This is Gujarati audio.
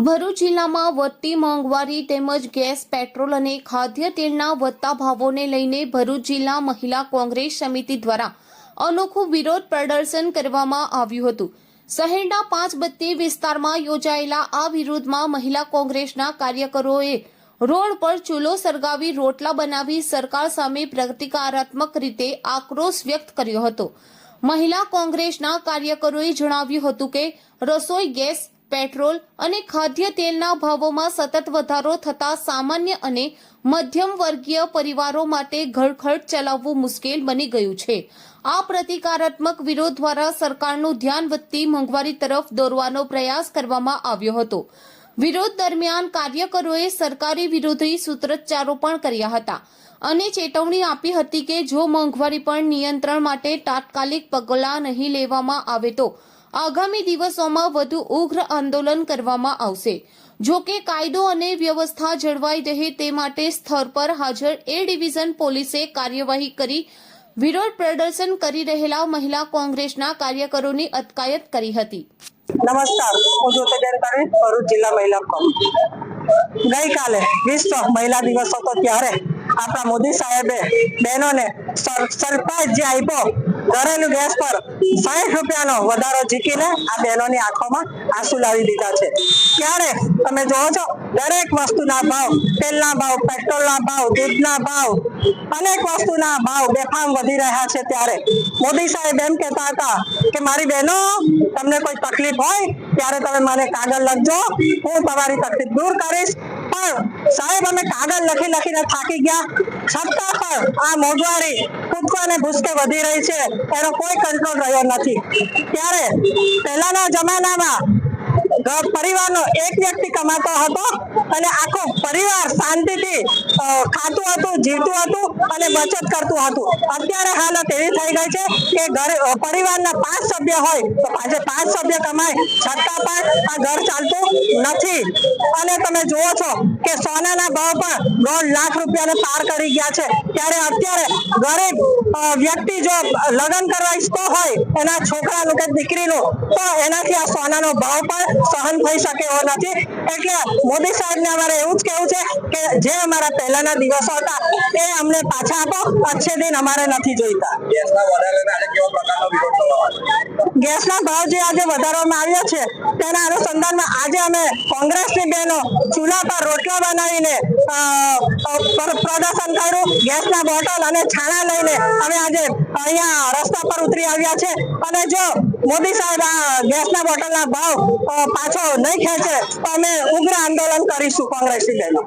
ભરૂચ જિલ્લામાં વધતી મોંઘવારી તેમજ ગેસ, પેટ્રોલ અને ખાદ્ય તેલના વધતા ભાવોને લઈને ભરૂચ જિલ્લા મહિલા કોંગ્રેસ સમિતિ દ્વારા અનોખું વિરોધ પ્રદર્શન કરવામાં આવ્યું હતું। શહેરના પાંચબત્તી વિસ્તારમાં યોજાયેલા આ વિરોધમાં મહિલા કોંગ્રેસના કાર્યકરોએ રોડ પર ચૂલો સળગાવી રોટલા બનાવી સરકાર સામે પ્રતિકારાત્મક રીતે આક્રોશ વ્યક્ત કર્યો હતો। મહિલા કોંગ્રેસના કાર્યકરોએ જણાવ્યું હતું કે રસોઈ ગેસ, પેટ્રોલ અને ખાદ્ય તેલના ભાવોમાં સતત વધારો થતા સામાન્ય અને મધ્યમ વર્ગીય પરિવારો માટે ઘરખર્ચ ચલાવવું મુશ્કેલ બની ગયું છે। આ પ્રતિકારાત્મક વિરોધ દ્વારા સરકારનું ધ્યાન વધતી મોંઘવારી તરફ દોરવાનો પ્રયાસ કરવામાં આવ્યો હતો। વિરોધ દરમિયાન કાર્યકરોએ સરકારી વિરોધી સૂત્રોચ્ચારો પણ કર્યા હતા અને ચેતવણી આપી હતી કે જો મોંઘવારી પર નિયંત્રણ માટે તાત્કાલિક પગલાં નહીં લેવામાં આવે તો આગામી દિવસોમાં વધુ ઉગ્ર આંદોલન કરવામાં આવશે। જો કે કાયદો અને વ્યવસ્થા જળવાઈ રહે તે માટે સ્થળ પર હાજર એ ડિવિઝન પોલીસે કાર્યવાહી કરી વિરોધ પ્રદર્શન કરી રહેલા મહિલા કોંગ્રેસના કાર્યકરોની અટકાયત કરી હતી। નમસ્કાર, હું જ્યોતિબેન પટેલ, ભરૂચ જિલ્લા મહિલા કોંગ્રેસ। ગઈકાલે વિશ્વ મહિલા દિવસ હતો ત્યારે આપણા મોદી સાહેબે બહેનોને સરપ્રાઈઝ જે આપ્યો ઘરેલું ગેસ પર 60 રૂપિયાનો વધારો જીતીને આ બહેનોની આંખોમાં આંસુ લાવી દીધા છે। ત્યારે તમે જોવો છો દરેક વસ્તુના ભાવ, તેલના ભાવ, પેટ્રોલના ભાવ, દૂધના ભાવ, અનેક વસ્તુના ભાવ બેફામ વધી રહ્યા છે। ત્યારે મોદી સાહેબ એમ કહેતા હતા કે મારી બહેનો, તમને કોઈ તકલીફ હોય ત્યારે તમે મને કાગળ લખજો, હું તમારી તકલીફ દૂર કરીશ। પણ સાહેબ અમે કાગળ લખીને થાકી ગયા, છતાં પણ આ મોંઘવારી કૂદકો અને ભૂસકે વધી રહી છે, એનો કોઈ કંટ્રોલ રહ્યો નથી। ત્યારે પહેલાના જમાનામાં પરિવારનો એક વ્યક્તિ કમાતો હતો અને આખો પરિવાર શાંતિથી ખાતું હતું, જીવતું હતું અને બચત કરતું હતું। અત્યારે હાલત એવી થઈ ગઈ છે કે પરિવારના 5 સભ્ય હોય તો આજે 5 સભ્ય કમાય છતાં પણ આ ઘર ચાલતું નથી। અને તમે જુઓ છો કે સોનાના ભાવ પણ 1.5 લાખ રૂપિયાને પાર કરી ગયા છે। ત્યારે અત્યારે ગરીબ વ્યક્તિ જો લગ્ન કરવા ઈચ્છતો હોય એના છોકરાનું કે દીકરીનું, તો એનાથી આ સોનાનો ભાવ પણ સહન થઈ શકે એવો નથી। એટલે મોદી સાહેબને અમારે એવું જ કહેવું છે કે જે અમારા પહેલાના દિવસો હતા એ અમને પાછા આપો, અચ્છે દિન અમારે નથી જોઈતા। ગેસના ભાવ જે આજે વધારવામાં આવ્યો છે તેના અનુસંધાનમાં આજે અમે કોંગ્રેસની બહેનો ચૂલા પર રોટલા બનાવીને પ્રદર્શન કર્યું। ગેસના બોટલ અને છાણા લઈને અમે આજે અહીંયા રસ્તા પર ઉતરી આવ્યા છે અને જો મોદી સાહેબ આ ગેસના બોટલના ભાવ પાછો નહીં ખેંચે તો અમે ઉગ્ર આંદોલન કરીશું કોંગ્રેસની બહેનો।